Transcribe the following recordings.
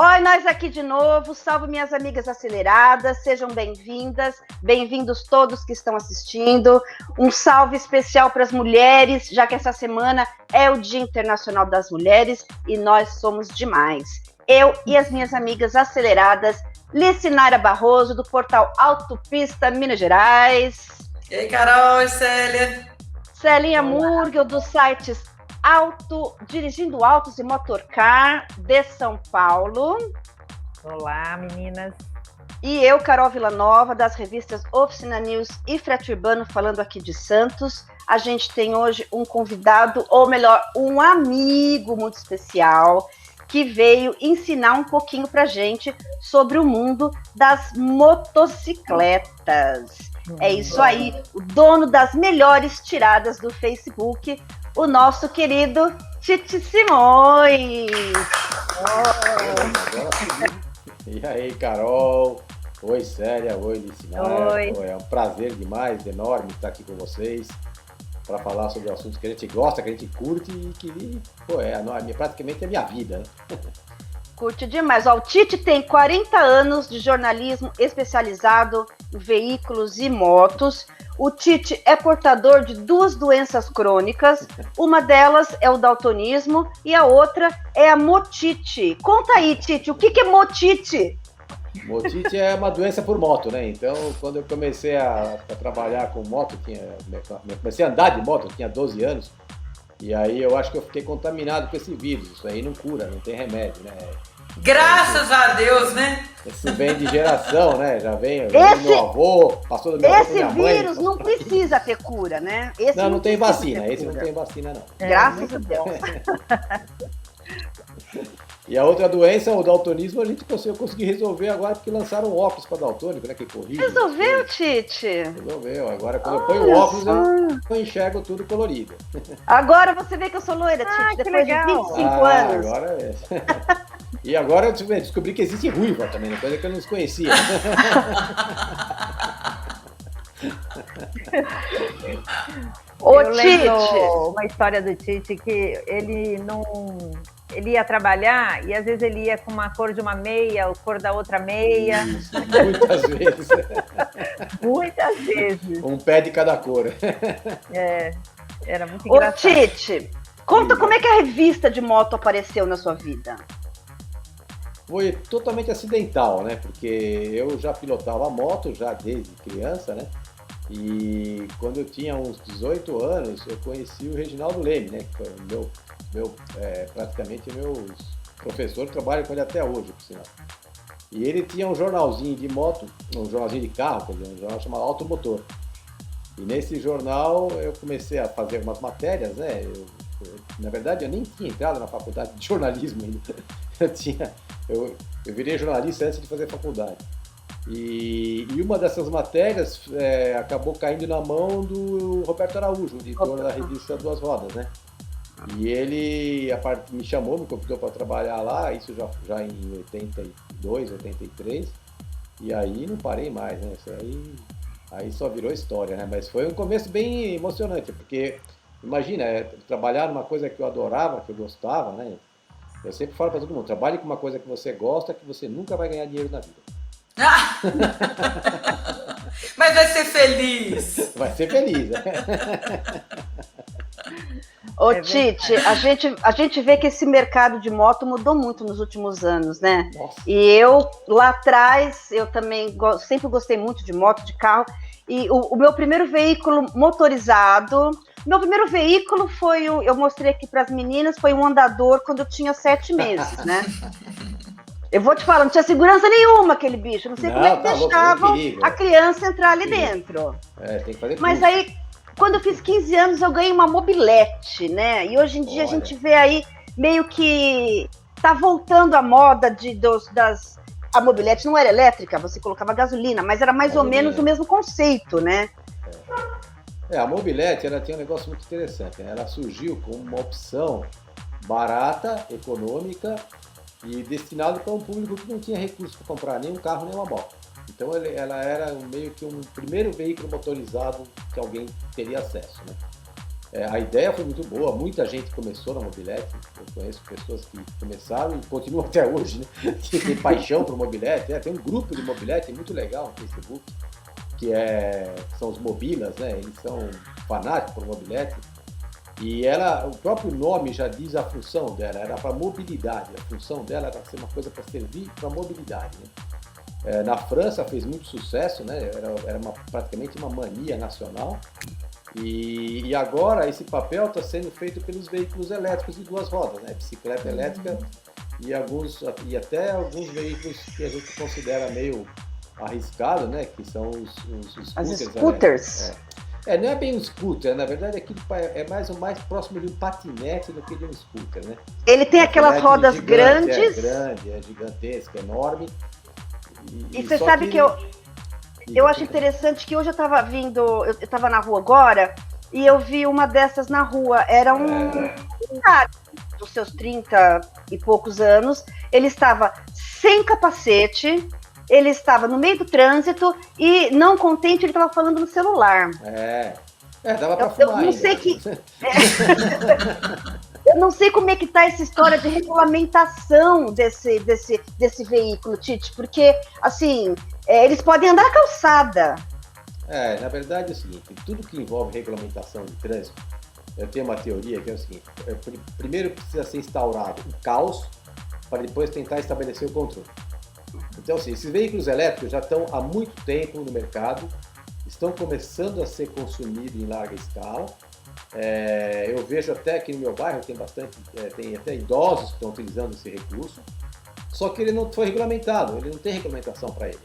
Oi, nós aqui de novo, salve minhas amigas aceleradas, sejam bem-vindas, bem-vindos todos que estão assistindo, um salve especial para as mulheres, já que essa semana é o Dia Internacional das Mulheres e nós somos demais. Eu e as minhas amigas aceleradas, Licinara Barroso, do portal Autopista Minas Gerais. E aí, Carol e Célia. Celinha Murgel, dos sites Dirigindo Autos e Motorcar de São Paulo. Olá, meninas. E eu, Carol Villanova, das revistas Oficina News e Frete Urbano, falando aqui de Santos. A gente tem hoje um convidado, ou melhor, um amigo muito especial, que veio ensinar um pouquinho pra gente sobre o mundo das motocicletas. É isso aí, o dono das melhores tiradas do Facebook, o nosso querido Tite Simões. E aí, Carol? Oi, Célia. Oi, Licinara. Oi. É um prazer demais, enorme estar aqui com vocês para falar sobre assuntos que a gente gosta, que a gente curte e que, praticamente é a minha vida, né? Curte demais. Ó, o Tite tem 40 anos de jornalismo especializado em veículos e motos. O Tite é portador de 2 doenças crônicas. Uma delas é o daltonismo e a outra é a motite. Conta aí, Tite, o que é motite? Motite é uma doença por moto, né? Então, quando eu comecei a trabalhar com moto, comecei a andar de moto, eu tinha 12 anos. E aí eu acho que eu fiquei contaminado com esse vírus. Isso aí não cura, não tem remédio, né? Graças a Deus, né? Isso vem de geração, né? Já vem do meu avô, passou do meu avô pra minha mãe. Esse vírus não precisa ter cura, né? Esse não tem vacina. Esse não tem vacina, não. Graças a Deus. E a outra doença, o daltonismo, eu consegui resolver agora porque lançaram um óculos para daltônico, né? Que corrige. Resolveu, Tite? Resolveu. Agora, quando eu ponho o óculos, eu enxergo tudo colorido. Agora você vê que eu sou loira, Tite, depois de 25 anos. Agora é. E agora eu descobri que existe ruiva também, coisa que eu não desconhecia. Eu lembro uma história do Tite que ele ia trabalhar e às vezes ele ia com uma cor de uma meia, a cor da outra meia. Muitas vezes. Muitas vezes. Um pé de cada cor. Era muito engraçado. Ô, Tite, conta como é que a revista de moto apareceu na sua vida. Foi totalmente acidental, né? Porque eu já pilotava moto já desde criança, né? E quando eu tinha uns 18 anos, eu conheci o Reginaldo Leme, né? Que foi praticamente meu professor, trabalho com ele até hoje, por sinal. E ele tinha um jornalzinho de moto, um jornalzinho de carro, quer dizer, um jornal chamado Automotor. E nesse jornal eu comecei a fazer algumas matérias, né? Na verdade, eu nem tinha entrado na faculdade de jornalismo ainda. Eu virei jornalista antes de fazer faculdade. E uma dessas matérias acabou caindo na mão do Roberto Araújo, editor da revista Duas Rodas, né? E ele me chamou, me convidou para trabalhar lá, isso já em 82, 83, e aí não parei mais, né? Isso aí só virou história, né? Mas foi um começo bem emocionante, porque imagina, trabalhar numa coisa que eu adorava, que eu gostava, né? Eu sempre falo para todo mundo, trabalhe com uma coisa que você gosta, que você nunca vai ganhar dinheiro na vida. Mas vai ser feliz. Vai ser feliz, né? Ô, Tite, a gente vê que esse mercado de moto mudou muito nos últimos anos, né? Nossa. E eu, lá atrás, eu também sempre gostei muito de moto, de carro. E o meu primeiro veículo motorizado, eu mostrei aqui para as meninas, foi um andador quando eu tinha 7 meses, né? Eu vou te falar, não tinha segurança nenhuma aquele bicho, não sei como é que deixavam a criança entrar ali dentro. Tem que fazer tudo. Mas aí, quando eu fiz 15 anos, eu ganhei uma mobilete, né? E hoje em dia a gente vê aí meio que tá voltando a moda a mobilete não era elétrica, você colocava gasolina, mas era mais ou menos o mesmo conceito, né? A mobilete, ela tinha um negócio muito interessante, né? Ela surgiu como uma opção barata, econômica e destinada para um público que não tinha recursos para comprar nem um carro nem uma moto. Então ela era meio que um primeiro veículo motorizado que alguém teria acesso, né? A ideia foi muito boa, muita gente começou na mobilete, eu conheço pessoas que começaram e continuam até hoje, né? Que tem paixão por mobilete, tem um grupo de mobilete muito legal no Facebook, que são os mobilas, né? Eles são fanáticos por mobilete, e o próprio nome já diz a função dela, era para mobilidade, a função dela era ser uma coisa para servir para mobilidade, né? Na França fez muito sucesso, né? Era praticamente uma mania nacional. E agora esse papel está sendo feito pelos veículos elétricos de duas rodas, né? Bicicleta elétrica e até alguns veículos que a gente considera meio arriscado, né? Que são os scooters. As scooters. Não é bem um scooter, na verdade aquilo é mais próximo de um patinete do que de um scooter, né? Ele tem aquelas rodas grandes. É gigantesco, enorme. E você sabe que eu acho interessante que hoje eu estava na rua agora e eu vi uma dessas na rua. Era um cara dos seus 30 e poucos anos. Ele estava sem capacete, ele estava no meio do trânsito e, não contente, ele estava falando no celular. Dava para fumar. Eu não sei eu não sei como é que tá essa história de regulamentação desse veículo, Tite, porque, assim, eles podem andar na calçada. Na verdade é o seguinte, tudo que envolve regulamentação de trânsito, eu tenho uma teoria que é o seguinte, primeiro precisa ser instaurado o caos, para depois tentar estabelecer o controle. Então, assim, esses veículos elétricos já estão há muito tempo no mercado, estão começando a ser consumidos em larga escala. Eu vejo até aqui no meu bairro tem até idosos que estão utilizando esse recurso, só que ele não foi regulamentado, ele não tem regulamentação para ele.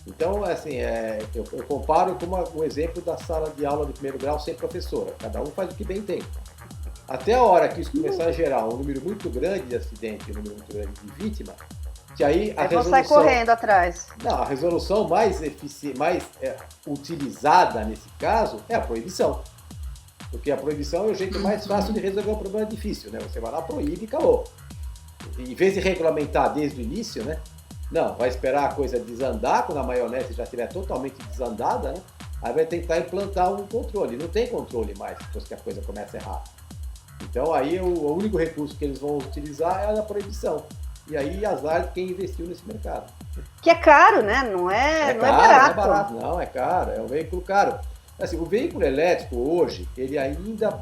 Então, assim, eu comparo com um exemplo da sala de aula de primeiro grau sem professora, cada um faz o que bem tem. Até a hora que isso começar a gerar um número muito grande de acidentes, um número muito grande de vítimas, que aí a resolução... sai correndo atrás. Não, a resolução mais utilizada nesse caso é a proibição. Porque a proibição é o jeito mais fácil de resolver um problema difícil, né? Você vai lá, proíbe e acabou. Em vez de regulamentar desde o início, né? Não, vai esperar a coisa desandar, quando a maionese já estiver totalmente desandada, né? Aí vai tentar implantar um controle. Não tem controle mais depois que a coisa começa errada. Então aí o único recurso que eles vão utilizar é a da proibição. E aí azar de quem investiu nesse mercado. Que é caro, né? Não é barato. Não, é caro. É um veículo caro. Assim, o veículo elétrico hoje, ele ainda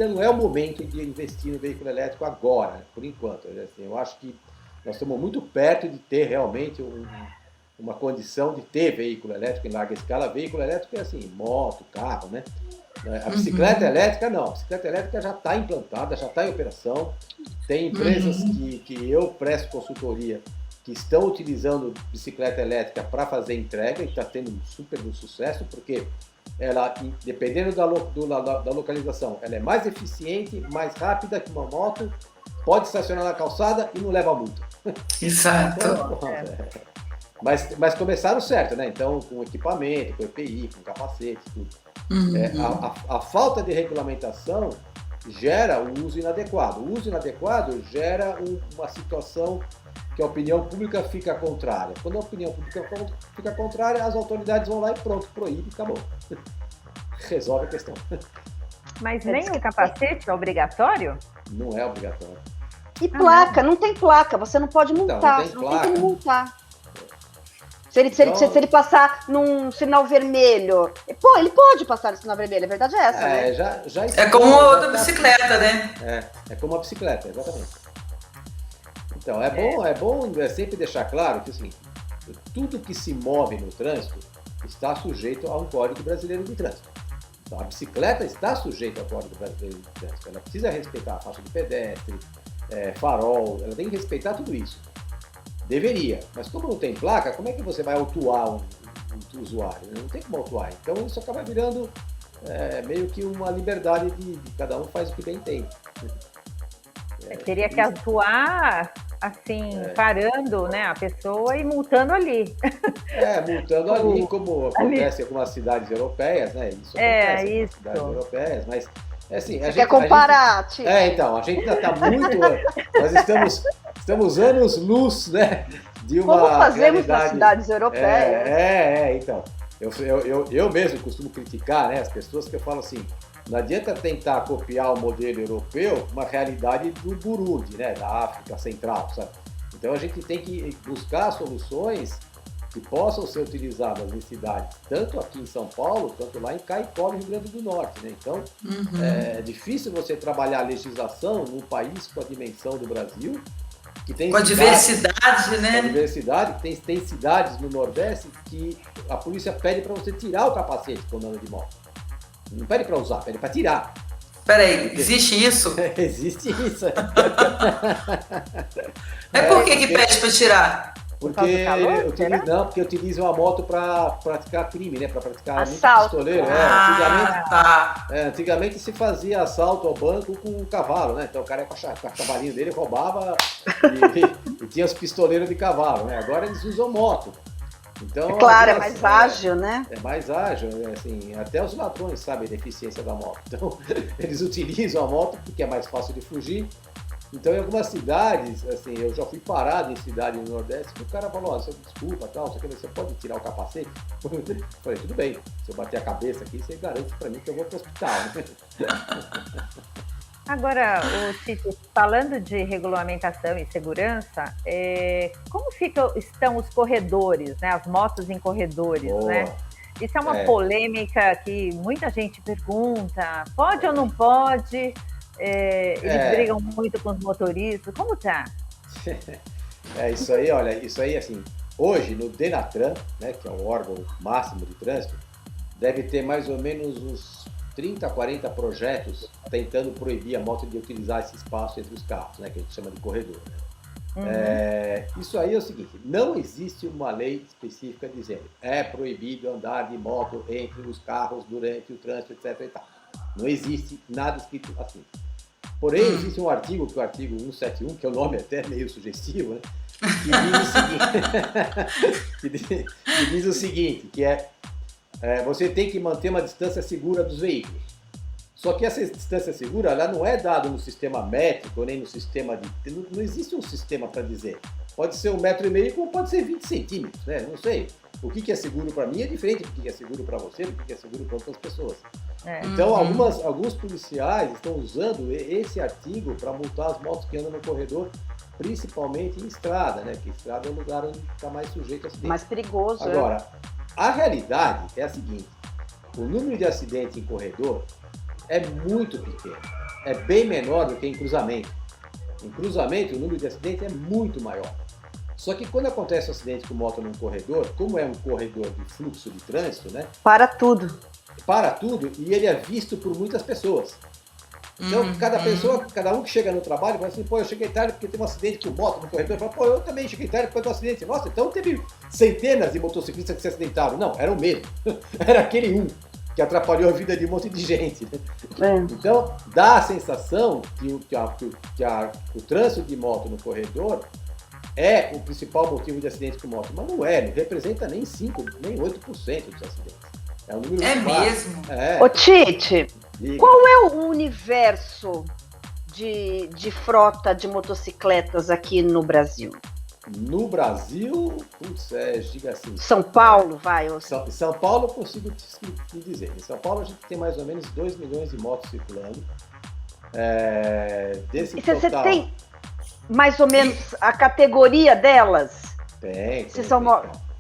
não é o momento de investir no veículo elétrico agora, por enquanto. Assim, eu acho que nós estamos muito perto de ter realmente uma condição de ter veículo elétrico em larga escala. Veículo elétrico é assim, moto, carro, né? A bicicleta elétrica não, a bicicleta elétrica já está implantada, já está em operação. Tem empresas que eu presto consultoria que estão utilizando bicicleta elétrica para fazer entrega e está tendo um super sucesso, porque ela, dependendo da localização, ela é mais eficiente, mais rápida que uma moto, pode estacionar na calçada e não leva multa. Exato. Então, mas começaram certo, né? Então, com equipamento, com EPI, com capacete, tudo. A falta de regulamentação gera o uso inadequado. O uso inadequado gera uma situação que a opinião pública fica contrária. Quando a opinião pública fica contrária, as autoridades vão lá e pronto, proíbe e acabou. Resolve a questão. Mas nem o capacete é obrigatório? Não é obrigatório. E placa? Não tem placa, você não pode multar. Então, não tem como multar. Se ele passar num sinal vermelho, ele pode passar no sinal vermelho, a verdade é essa, né? Já é como a da bicicleta, né? É como a bicicleta, exatamente. Então, é bom sempre deixar claro que assim, tudo que se move no trânsito está sujeito a um Código Brasileiro de Trânsito. Então, a bicicleta está sujeita ao Código Brasileiro de Trânsito. Ela precisa respeitar a faixa de pedestre, farol, ela tem que respeitar tudo isso. Deveria, mas como não tem placa, como é que você vai autuar um usuário? Não tem como autuar. Então isso acaba virando meio que uma liberdade de cada um faz o que bem tem. Teria que atuar assim, parando, né, a pessoa e multando ali. Multando ali, como acontece em algumas cidades europeias, né? Isso acontece em cidades europeias, mas assim, Você quer comparar, Tite? Então, a gente ainda está muito... Nós estamos anos-luz, né? De uma como fazemos realidade... nas cidades europeias. Então. Eu mesmo costumo criticar, né, as pessoas que eu falo assim, Não adianta tentar copiar o modelo europeu, uma realidade do Burundi, né, da África Central, sabe? Então a gente tem que buscar soluções que possam ser utilizadas em cidades, tanto aqui em São Paulo, quanto lá em Caicó, no Rio Grande do Norte, né? Então é difícil você trabalhar a legislação num país com a dimensão do Brasil, que tem com a diversidade, né? Com a diversidade, tem cidades no Nordeste que a polícia pede para você tirar o capacete quando anda de moto. Não pede para usar, pede para tirar. Peraí, existe isso? Existe isso. Por que pede para tirar? Porque porque utilizam a moto para praticar crime, né? Para praticar assalto. Pistoleiro. Antigamente se fazia assalto ao banco com um cavalo, né? Então o cara com o cavalinho dele roubava e tinha os pistoleiros de cavalo, né? Agora eles usam moto. Então, claro, é mais ágil, né? É mais ágil, assim, até os ladrões sabem da eficiência da moto. Então, eles utilizam a moto porque é mais fácil de fugir. Então, em algumas cidades, assim, eu já fui parado em cidade no Nordeste, que o cara falou, você desculpa, tal, você pode tirar o capacete? Eu falei, tudo bem, se eu bater a cabeça aqui, você garante para mim que eu vou para o hospital. Agora, Tite, falando de regulamentação e segurança, como estão os corredores, né? As motos em corredores, né? Isso é uma polêmica que muita gente pergunta, pode ou não pode? Eles brigam muito com os motoristas, como tá? Isso aí, olha, assim, hoje no Denatran, né, que é o órgão máximo de trânsito, deve ter mais ou menos uns 30, 40 projetos tentando proibir a moto de utilizar esse espaço entre os carros, né, que a gente chama de corredor. Né? Isso aí é o seguinte, não existe uma lei específica dizendo é proibido andar de moto entre os carros durante o trânsito, etc. E tal. Não existe nada escrito assim. Porém, existe um artigo, que é o artigo 171, que é o nome até meio sugestivo, né? Que diz o seguinte, que você tem que manter uma distância segura dos veículos. Só que essa distância segura, ela não é dada no sistema métrico, nem no sistema de... Não existe um sistema para dizer. Pode ser 1,5 m, como pode ser 20 centímetros, né? Não sei. O que é seguro para mim é diferente do que é seguro para você, do que é seguro para outras pessoas. Então, alguns policiais estão usando esse artigo para multar as motos que andam no corredor, principalmente em estrada, né? Porque estrada é o lugar onde está mais sujeito a acidente. Mais perigoso. Agora, a realidade é a seguinte, o número de acidentes em corredor é muito pequeno, é bem menor do que em cruzamento. Em cruzamento, o número de acidentes é muito maior. Só que quando acontece um acidente com moto num corredor, como é um corredor de fluxo de trânsito, né? Para tudo E ele é visto por muitas pessoas. Então, cada um que chega no trabalho fala assim, eu cheguei tarde porque teve um acidente com moto no corredor. Fala, eu também cheguei tarde porque teve um acidente. Nossa, então teve centenas de motociclistas que se acidentaram. Não, era o mesmo. Era aquele um que atrapalhou a vida de um monte de gente. Né? Então, dá a sensação que o trânsito de moto no corredor é o principal motivo de acidente com moto. Mas não representa nem 5%, nem 8% dos acidentes. É um número mesmo? Ô Tite, qual é o universo de frota de motocicletas aqui no Brasil? No Brasil, diga assim... São Paulo, São Paulo eu consigo te dizer. Em São Paulo a gente tem mais ou menos 2 milhões de motos circulando. Desse total... Você tem mais ou menos a categoria delas? Tem.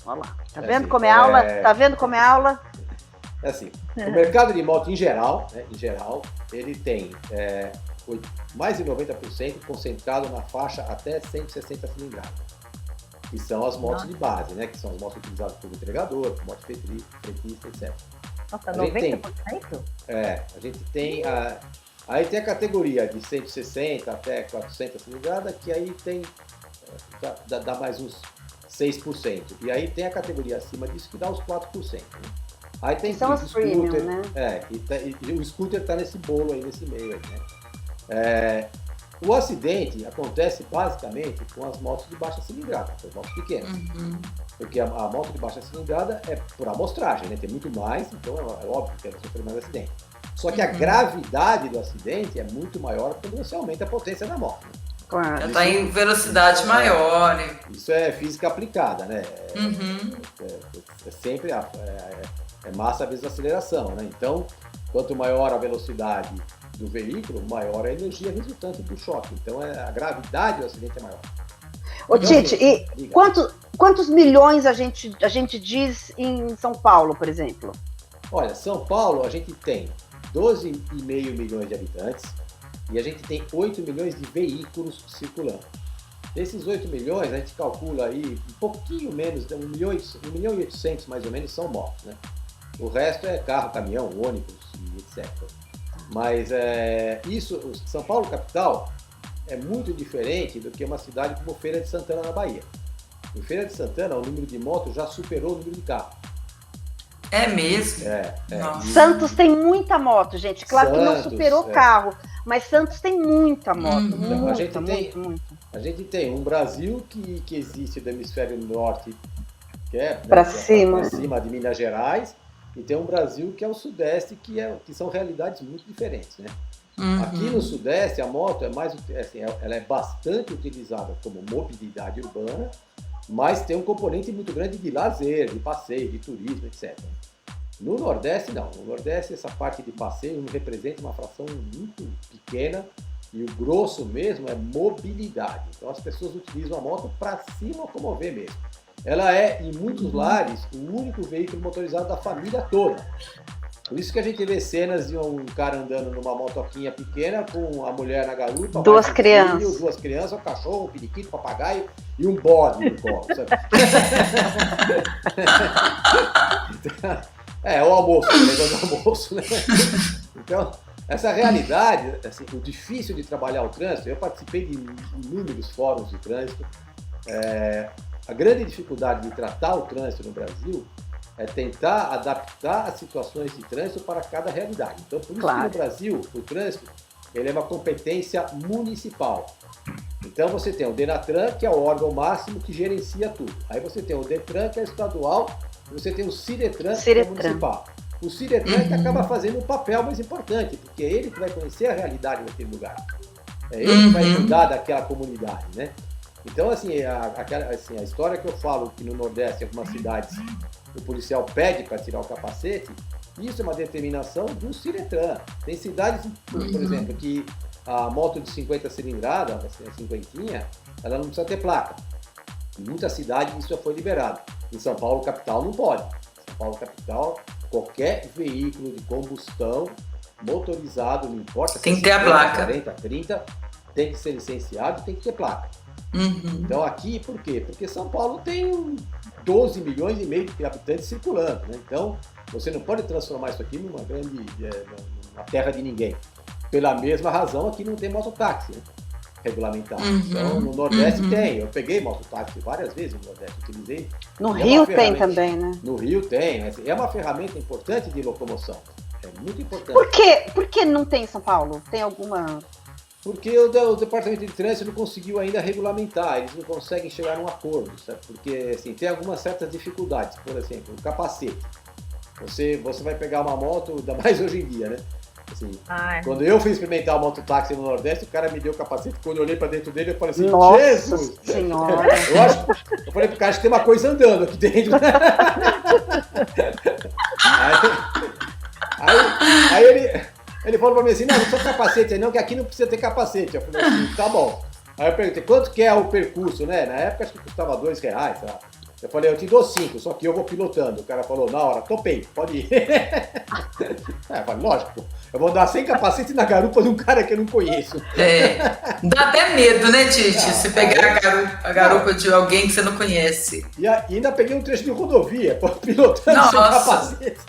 Olha lá, tá vendo como é aula? Tá vendo como é aula? É assim, o mercado de moto em geral, ele tem mais de 90% concentrado na faixa até 160 cilindradas, que são as motos de base, né? Que são as motos utilizadas por entregador, por moto fretista, etc. Nossa, 90%? A gente tem aí tem a categoria de 160 até 400 cilindradas, que aí tem dá mais uns 6%. E aí tem a categoria acima disso que dá uns 4%. Né? Aí tem são as premium, né? E o scooter está nesse bolo aí, nesse meio aí, né? O acidente acontece basicamente com as motos de baixa cilindrada, as motos pequenas. Porque a moto de baixa cilindrada é por amostragem, né? Tem muito mais, então é óbvio que ela sofre mais acidente. Só que a gravidade do acidente é muito maior quando você aumenta a potência da moto. Né? Claro. Já está em velocidade maior. Isso é física aplicada, né? É sempre É massa vezes aceleração, né? Então, quanto maior a velocidade do veículo, maior a energia resultante do choque. Então, a gravidade do acidente é maior. Ô, Então, Tite, assim, e quantos milhões a gente diz em São Paulo, por exemplo? Olha, São Paulo, a gente tem 12,5 milhões de habitantes e a gente tem 8 milhões de veículos circulando. Desses 8 milhões, a gente calcula aí um pouquinho menos, 1 milhão e 800 mais ou menos são motos, né? O resto é carro, caminhão, ônibus e etc. Mas São Paulo capital é muito diferente do que uma cidade como Feira de Santana na Bahia. Em Feira de Santana, o número de motos já superou o número de carros. É mesmo? Santos tem muita moto, gente. Claro que não superou é. carro, mas Santos tem muita moto. Uhum. Muita. A gente tem um Brasil que existe do hemisfério norte, que é para cima de Minas Gerais, e tem um Brasil que é o sudeste, que são realidades muito diferentes, né? Uhum. Aqui no sudeste, a moto ela é bastante utilizada como mobilidade urbana, mas tem um componente muito grande de lazer, de passeio, de turismo, etc. No Nordeste, não. No Nordeste, essa parte de passeio representa uma fração muito pequena e o grosso mesmo é mobilidade. Então, as pessoas utilizam a moto para se locomover mesmo. Ela é, em muitos lares, o único veículo motorizado da família toda. Por isso que a gente vê cenas de um cara andando numa motoquinha pequena com a mulher na garupa, duas crianças, um cachorro, um periquito, um papagaio e um bode no colo, sabe? O almoço, o negócio do almoço, né? Então, essa realidade, assim, o difícil de trabalhar o trânsito, eu participei de inúmeros fóruns de trânsito, a grande dificuldade de tratar o trânsito no Brasil é tentar adaptar as situações de trânsito para cada realidade. Então, por isso que no Brasil, o trânsito ele é uma competência municipal. Então, você tem o Denatran, que é o órgão máximo que gerencia tudo. Aí você tem o Detran, que é estadual, e você tem o Ciretran, que é municipal. O Ciretran que acaba fazendo um papel mais importante, porque é ele que vai conhecer a realidade daquele lugar. É ele que vai cuidar daquela comunidade, né? Então, assim, a história que eu falo que no Nordeste, em algumas cidades, o policial pede para tirar o capacete, isso é uma determinação do Ciretran. Tem cidades, por exemplo, que a moto de 50 cilindradas, a cinquentinha, ela não precisa ter placa. Em muitas cidades isso já foi liberado. Em São Paulo, capital, não pode. Em São Paulo, capital, qualquer veículo de combustão motorizado, não importa se tem que ter a placa. 40, 30, tem que ser licenciado e tem que ter placa. Então aqui, por quê? Porque São Paulo tem 12 milhões e meio de habitantes circulando, né? Então você não pode transformar isso aqui numa terra de ninguém. Pela mesma razão, aqui não tem mototáxi, né? Regulamentado. Então no Nordeste tem. Eu peguei mototáxi várias vezes no Nordeste, utilizei. No Rio tem também, né? No Rio tem. É uma ferramenta importante de locomoção. É muito importante. Por que não tem em São Paulo? Tem alguma... Porque o Departamento de Trânsito não conseguiu ainda regulamentar, eles não conseguem chegar num acordo, sabe? Porque assim, tem algumas certas dificuldades, por exemplo, o capacete. Você vai pegar uma moto, ainda mais hoje em dia, né? Assim, quando eu fui experimentar o mototáxi no Nordeste, o cara me deu o capacete, quando eu olhei pra dentro dele, eu falei assim, Nossa Jesus! Senhora! Eu falei pro cara, acho que tem uma coisa andando aqui dentro. Aí ele falou pra mim assim, não precisa capacete aí não, que aqui não precisa ter capacete. Eu falei assim, tá bom. Aí eu perguntei, quanto que é o percurso, né? Na época acho que custava R$2, sei lá. Eu falei, eu te dou 5, só que eu vou pilotando. O cara falou, na hora, topei, pode ir. Eu falei, lógico, eu vou andar sem capacete na garupa de um cara que eu não conheço. Dá até medo, né, Tite? Se pegar a garupa de alguém que você não conhece. E ainda peguei um trecho de rodovia, pilotando sem capacete.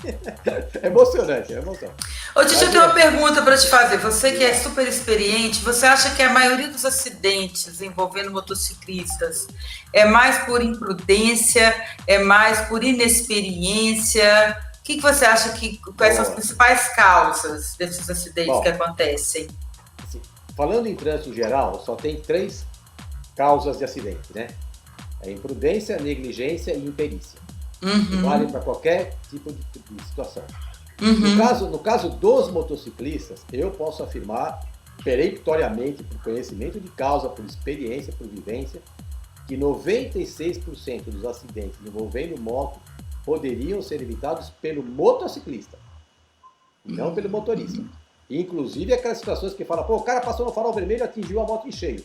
É emocionante, é emoção. Ô, Tite, eu tenho uma pergunta para te fazer. Você que é super experiente, você acha que a maioria dos acidentes envolvendo motociclistas é mais por imprudência, é mais por inexperiência? O que você acha quais são as principais causas desses acidentes que acontecem? Assim, falando em trânsito em geral, só tem 3 causas de acidente, né? É imprudência, negligência e imperícia. Vale para qualquer tipo de situação. No caso dos motociclistas, eu posso afirmar peremptoriamente, por conhecimento de causa, por experiência, por vivência, que 96% dos acidentes envolvendo moto poderiam ser evitados pelo motociclista, não pelo motorista. Inclusive aquelas situações que falam, pô, o cara passou no farol vermelho e atingiu a moto em cheio.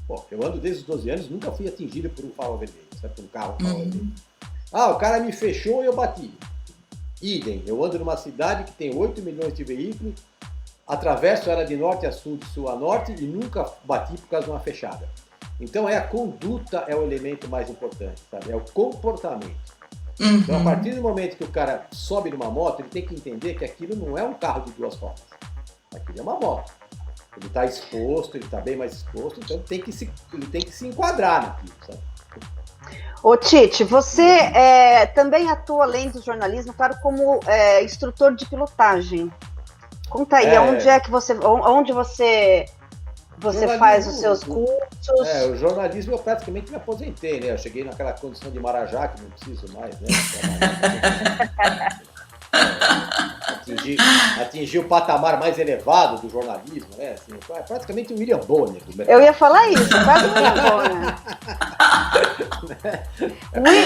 Pô, eu ando desde os 12 anos, nunca fui atingido por um farol vermelho, sabe? Por um carro farol vermelho. Ah, o cara me fechou e eu bati. Idem, eu ando numa cidade que tem 8 milhões de veículos, atravesso ela de norte a sul, de sul a norte e nunca bati por causa de uma fechada. Então a conduta é o elemento mais importante, sabe? É o comportamento. Então a partir do momento que o cara sobe numa moto, ele tem que entender que aquilo não é um carro de 2 rodas. Aquilo é uma moto. Ele está exposto, ele está bem mais exposto, então ele tem que se enquadrar naquilo, sabe? Ô Tite, você também atua além do jornalismo, claro, como instrutor de pilotagem. Conta aí, onde você faz os seus cursos? O jornalismo eu praticamente me aposentei, né? Eu cheguei naquela condição de marajá que não preciso mais, né? Atingir o patamar mais elevado do jornalismo, né? Assim, praticamente o William Bonner do mercado. Eu ia falar isso, quase o William Bonner.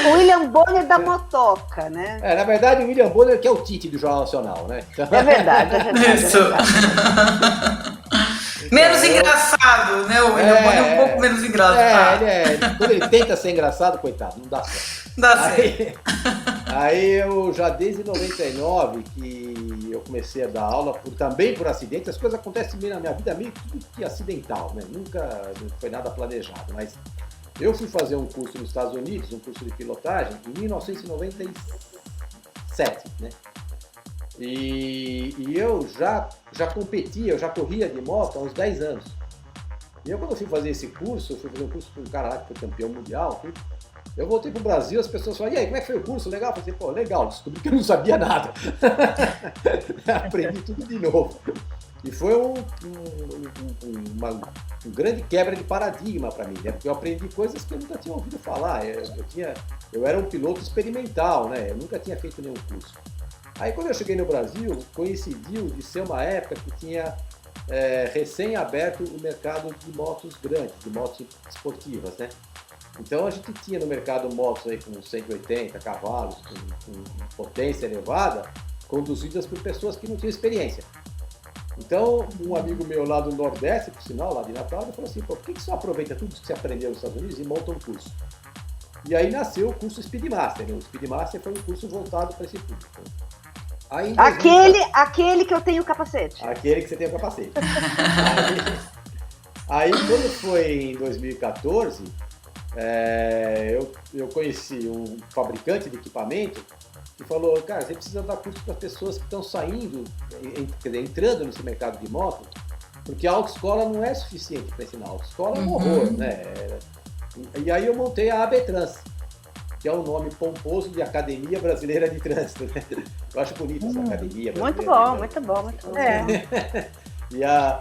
O William Bonner da motoca, né? Na verdade, o William Bonner que é o Tite do Jornal Nacional, né? Então... É verdade. Isso. Menos engraçado, né? O William Bonner é um pouco menos engraçado. Quando ele tenta ser engraçado, coitado, não dá certo. Aí eu já desde 99 que eu comecei a dar aula, também por acidente. As coisas acontecem na minha vida meio que acidental, né? Nunca foi nada planejado, mas eu fui fazer um curso nos Estados Unidos, um curso de pilotagem, em 1997, né? E eu já competia, eu já corria de moto há uns 10 anos. E eu, quando eu fui fazer esse curso, eu fui fazer um curso com um cara lá que foi campeão mundial, tudo. Eu voltei pro Brasil, as pessoas falaram, e aí, como é que foi o curso? Legal? Eu falei, pô, legal, descobri que eu não sabia nada. Aprendi tudo de novo. E foi uma grande quebra de paradigma para mim, né? Porque eu aprendi coisas que eu nunca tinha ouvido falar. Eu era um piloto experimental, né? Eu nunca tinha feito nenhum curso. Aí quando eu cheguei no Brasil, coincidiu de ser uma época que tinha recém-aberto o mercado de motos grandes, de motos esportivas, né? Então a gente tinha no mercado motos aí com 180 cavalos, com potência elevada, conduzidas por pessoas que não tinham experiência. Então um amigo meu lá do Nordeste, por sinal, lá de Natal, ele falou assim, pô, por que você aproveita tudo que você aprendeu nos Estados Unidos e monta um curso? E aí nasceu o curso Speedmaster, né? O Speedmaster foi um curso voltado para esse público. Aí, aquele que eu tenho capacete. Aquele que você tem o capacete. Aí quando foi em 2014, eu conheci um fabricante de equipamento que falou, cara, você precisa dar curso para pessoas que estão saindo, entrando nesse mercado de moto, porque a autoescola não é suficiente para ensinar. A autoescola é um horror, né? E aí eu montei a ABTrans, que é um nome pomposo de Academia Brasileira de Trânsito, né? Eu acho bonito essa academia brasileira. Muito bom. E a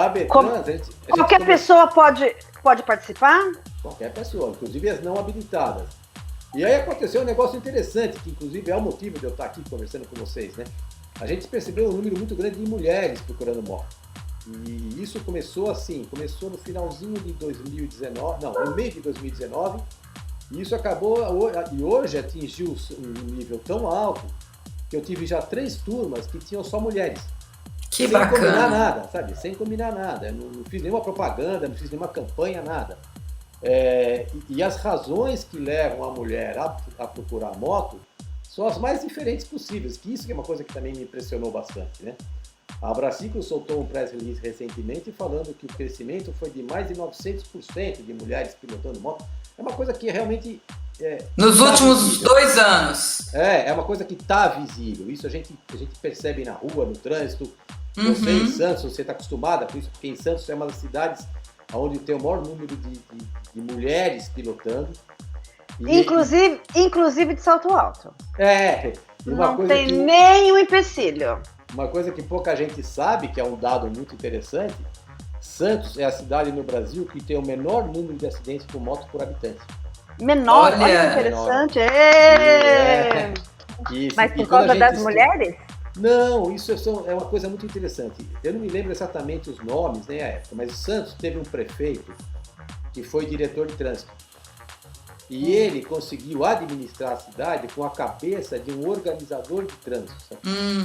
ABTrans... Qualquer pessoa pode participar? Qualquer pessoa, inclusive as não habilitadas. E aí aconteceu um negócio interessante, que inclusive é o motivo de eu estar aqui conversando com vocês, né? A gente percebeu um número muito grande de mulheres procurando moto. E isso começou no finalzinho de 2019, no meio de 2019, e isso acabou, e hoje atingiu um nível tão alto, que eu tive já 3 turmas que tinham só mulheres. Que sem bacana. Combinar nada, sabe? Sem combinar nada. Não fiz nenhuma propaganda, não fiz nenhuma campanha, nada. E as razões que levam a mulher a procurar moto são as mais diferentes possíveis, que isso é uma coisa que também me impressionou bastante, né? A Abraciclo soltou um press release recentemente falando que o crescimento foi de mais de 900% de mulheres pilotando moto. É uma coisa que realmente... Nos últimos visível. 2 anos. É uma coisa que está visível. Isso a gente percebe na rua, no trânsito. Você em Santos, você está acostumada com isso, porque em Santos é uma das cidades onde tem o maior número de mulheres pilotando. Inclusive de salto alto. Não tem nenhum empecilho. Uma coisa que pouca gente sabe, que é um dado muito interessante, Santos é a cidade no Brasil que tem o menor número de acidentes com moto por habitante. Menor, olha que interessante. Mas por causa das mulheres? Não, isso é uma coisa muito interessante. Eu não me lembro exatamente os nomes nem a época, mas Santos teve um prefeito que foi diretor de trânsito. E ele conseguiu administrar a cidade com a cabeça de um organizador de trânsito.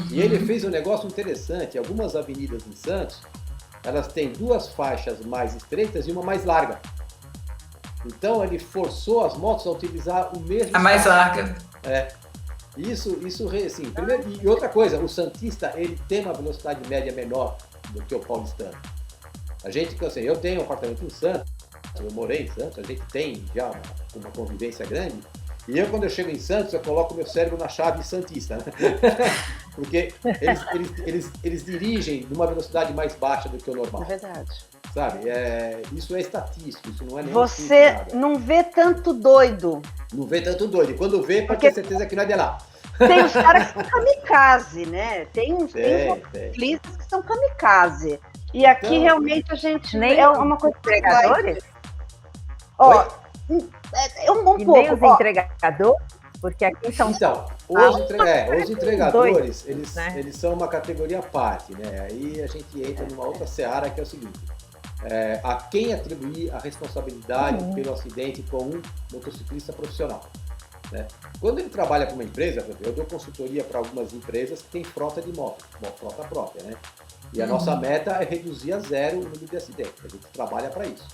E ele fez um negócio interessante. Algumas avenidas em Santos, elas têm 2 faixas mais estreitas e uma mais larga. Então ele forçou as motos a utilizar o mesmo... A mais larga. Isso assim, primeiro, e outra coisa, o santista, ele tem uma velocidade média menor do que o paulistano. A gente, assim, eu tenho um apartamento em Santos, eu morei em Santos, a gente tem já uma convivência grande, e eu, quando eu chego em Santos, eu coloco meu cérebro na chave santista, né? Porque eles dirigem numa velocidade mais baixa do que o normal. É verdade. Sabe? Isso é estatístico, isso não é nem Você não vê tanto doido. Não vê tanto doido. E quando vê, pode ter certeza que não é de lá. Tem os caras que são kamikaze, né? Tem uns ciclistas que são kamikaze. E aqui Então, realmente a gente nem é uma coisa... Entregadores? Ó, é um bom E pouco. nem os entregadores? Porque aqui são... Então, os entregadores, né? eles são uma categoria à parte, né? Aí a gente entra numa outra seara, que é o seguinte: a quem atribuir a responsabilidade pelo acidente com um motociclista profissional, né? Quando ele trabalha para uma empresa, eu dou consultoria para algumas empresas que têm frota de moto, uma frota própria, né? E a nossa meta é reduzir a 0 o número de acidentes. A gente trabalha para isso.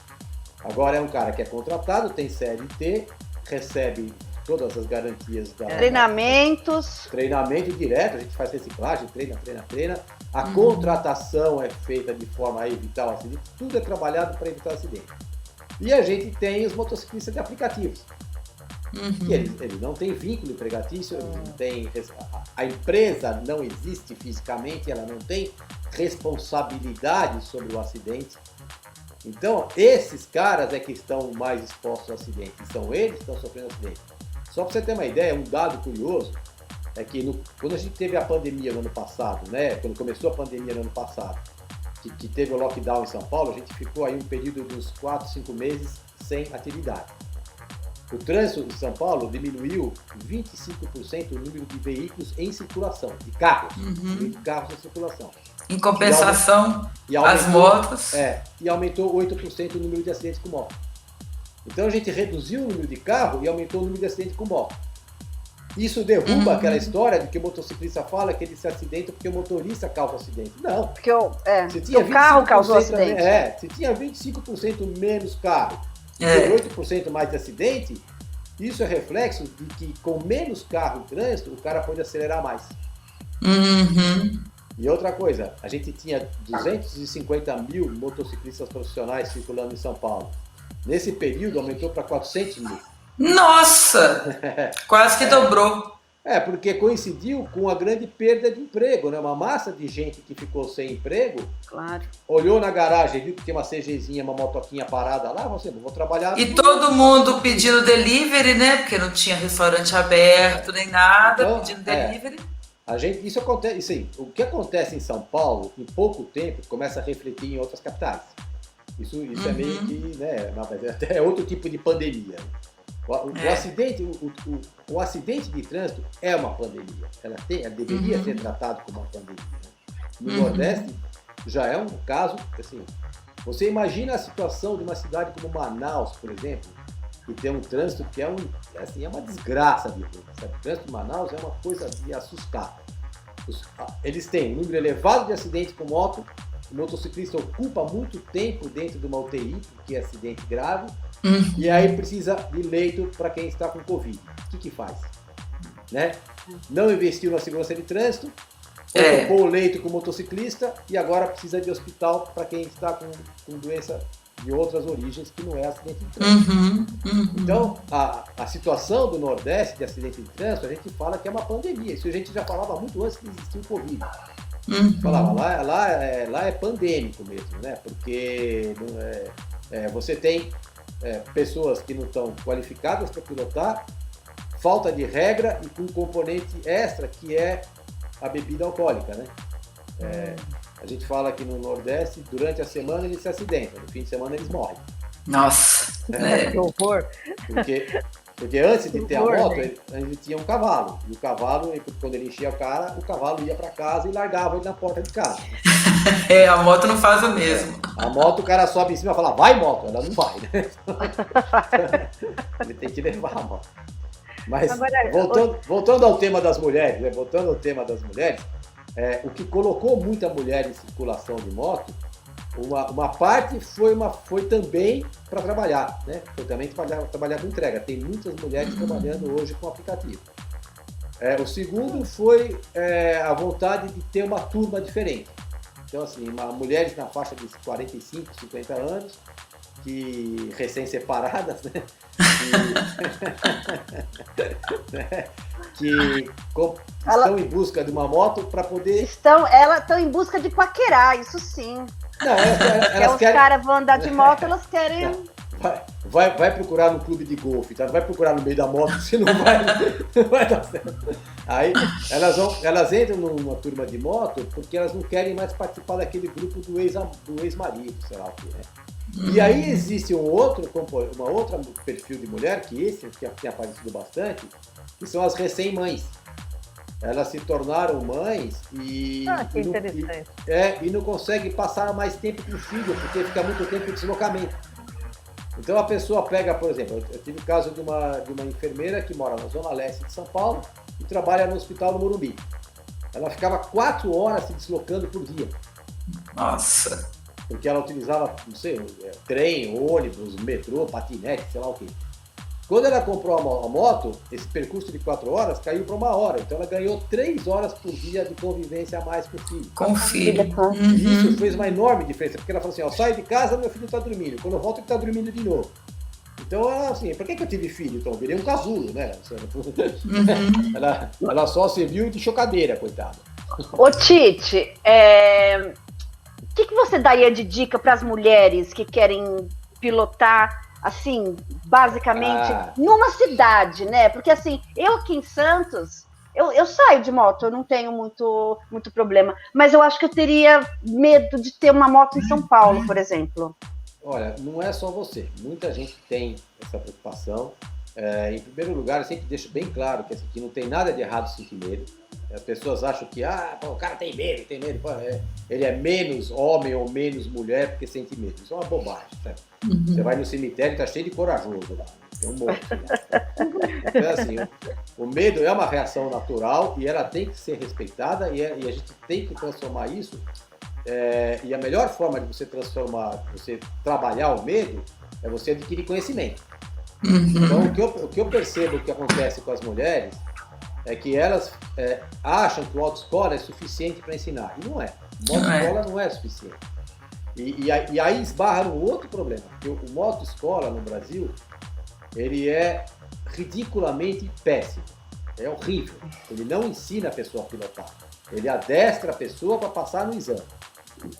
Agora é um cara que é contratado, tem CLT, recebe todas as garantias da... Treinamento direto, a gente faz reciclagem, treina. A contratação é feita de forma a evitar o acidente. Tudo é trabalhado para evitar o acidente. E a gente tem os motociclistas de aplicativos. Que eles não têm vínculo empregatício, eles não têm... A empresa não existe fisicamente, ela não tem responsabilidade sobre o acidente. Então, esses caras é que estão mais expostos ao acidente. São eles que estão sofrendo acidente. Só para você ter uma ideia, um dado curioso é que quando a gente teve a pandemia no ano passado, né? Quando começou a pandemia no ano passado, que teve o lockdown em São Paulo, a gente ficou aí um período de uns 4, 5 meses sem atividade. O trânsito de São Paulo diminuiu 25% o número de veículos em circulação, de carros, de carros em circulação. Em compensação, aumentou, as motos... e aumentou 8% o número de acidentes com moto. Então a gente reduziu o número de carro e aumentou o número de acidentes com moto. Isso derruba aquela história de que o motociclista fala que ele se acidenta porque o motorista causa acidente. Não. Porque o carro causou acidente. Se tinha 25% menos carro e 8% mais de acidente, isso é reflexo de que com menos carro em trânsito, o cara pode acelerar mais. E outra coisa, a gente tinha 250 mil motociclistas profissionais circulando em São Paulo. Nesse período aumentou para 400 mil. Nossa! Quase que dobrou. Porque coincidiu com a grande perda de emprego, né? Uma massa de gente que ficou sem emprego, claro, olhou na garagem, viu que tem uma CGzinha, uma motoquinha parada lá, vou trabalhar. E todo mundo pedindo delivery, né? Porque não tinha restaurante aberto nem nada, então, pedindo delivery. Isso acontece, assim, o que acontece em São Paulo, em pouco tempo, começa a refletir em outras capitais. Isso é meio que, né, é outro tipo de pandemia. O acidente de trânsito é uma pandemia. Ela deveria ser tratado como uma pandemia. No Nordeste já é um caso, assim, você imagina a situação de uma cidade como Manaus, por exemplo, que tem um trânsito que é uma desgraça de rua. O trânsito de Manaus é uma coisa de assustar. Eles têm um número elevado de acidentes com moto, o motociclista ocupa muito tempo dentro de uma UTI, porque é acidente grave, e aí precisa de leito para quem está com Covid. O que faz? Né? Não investiu na segurança de trânsito, ocupou o leito com o motociclista e agora precisa de hospital para quem está com doença de outras origens que não é acidente de trânsito. Então, a situação do Nordeste de acidente de trânsito, a gente fala que é uma pandemia. Isso a gente já falava muito antes que existia o Covid. Falava, lá é pandêmico mesmo, né? Porque você tem pessoas que não estão qualificadas para pilotar, falta de regra e com um componente extra que é a bebida alcoólica, né? A gente fala que no Nordeste, durante a semana eles se acidentam, no fim de semana eles morrem. Nossa! Que horror! Porque antes de ter a moto, ele tinha um cavalo. E o cavalo, quando ele enchia o cavalo ia para casa e largava ele na porta de casa. A moto não faz o mesmo. A moto, o cara sobe em cima e fala, vai moto, ela não vai, né? Ele tem que levar a moto. Mas, agora, voltando ao tema das mulheres, né? O que colocou muita mulher em circulação de moto, uma parte foi também para trabalhar, né? Foi também trabalhar com entrega. Tem muitas mulheres trabalhando hoje com aplicativo. O segundo foi a vontade de ter uma turma diferente. Então, assim, mulheres na faixa de 45, 50 anos, que recém-separadas, né? Que estão em busca de uma moto para poder... Elas estão em busca de paquerar, isso sim. Não, elas os caras vão andar de moto, elas querem... Vai procurar no clube de golfe, tá? Vai procurar no meio da moto, você não vai dar certo. Aí elas entram numa turma de moto porque elas não querem mais participar daquele grupo do ex-marido, sei lá o que, né? E aí existe uma outra perfil de mulher, que tem aparecido bastante, que são as recém-mães. Elas se tornaram mães e não conseguem passar mais tempo com o filho, porque fica muito tempo em deslocamento. Então a pessoa pega, por exemplo, eu tive o caso de uma enfermeira que mora na zona leste de São Paulo e trabalha no hospital no Morumbi. Ela ficava 4 horas se deslocando por dia. Nossa! Porque ela utilizava, não sei, trem, ônibus, metrô, patinete, sei lá o quê. Quando ela comprou a moto, esse percurso de 4 horas caiu para 1 hora. Então ela ganhou 3 horas por dia de convivência a mais com o filho. Com o filho. E isso fez uma enorme diferença, porque ela falou assim, eu saio de casa, meu filho está dormindo. Quando eu volto, ele está dormindo de novo. Então, ela, assim, por que eu tive filho? Então, eu virei um casulo, né? Ela só serviu de chocadeira, coitada. Ô, Tite, o que você daria de dica para as mulheres que querem pilotar, assim, basicamente, numa cidade, né? Porque, assim, eu aqui em Santos, eu saio de moto, eu não tenho muito problema, mas eu acho que eu teria medo de ter uma moto em São Paulo, por exemplo. Olha, não é só você, muita gente tem essa preocupação. Em primeiro lugar, eu sempre deixo bem claro que não tem nada de errado sentir medo. As pessoas acham que o cara tem medo. Pô, ele é menos homem ou menos mulher porque sente medo. Isso é uma bobagem, sabe? Você vai no cemitério e tá cheio de corajoso lá. Tem um monte. Então, assim, o medo é uma reação natural e ela tem que ser respeitada e a gente tem que transformar isso. E a melhor forma de você trabalhar o medo é você adquirir conhecimento. Então, o que eu percebo que acontece com as mulheres é que elas acham que o autoescola é suficiente para ensinar. E não é. O autoescola não é suficiente. E aí esbarra num outro problema. Porque o motoescola no Brasil, ele é ridiculamente péssimo. É horrível. Ele não ensina a pessoa a pilotar. Ele adestra a pessoa para passar no exame.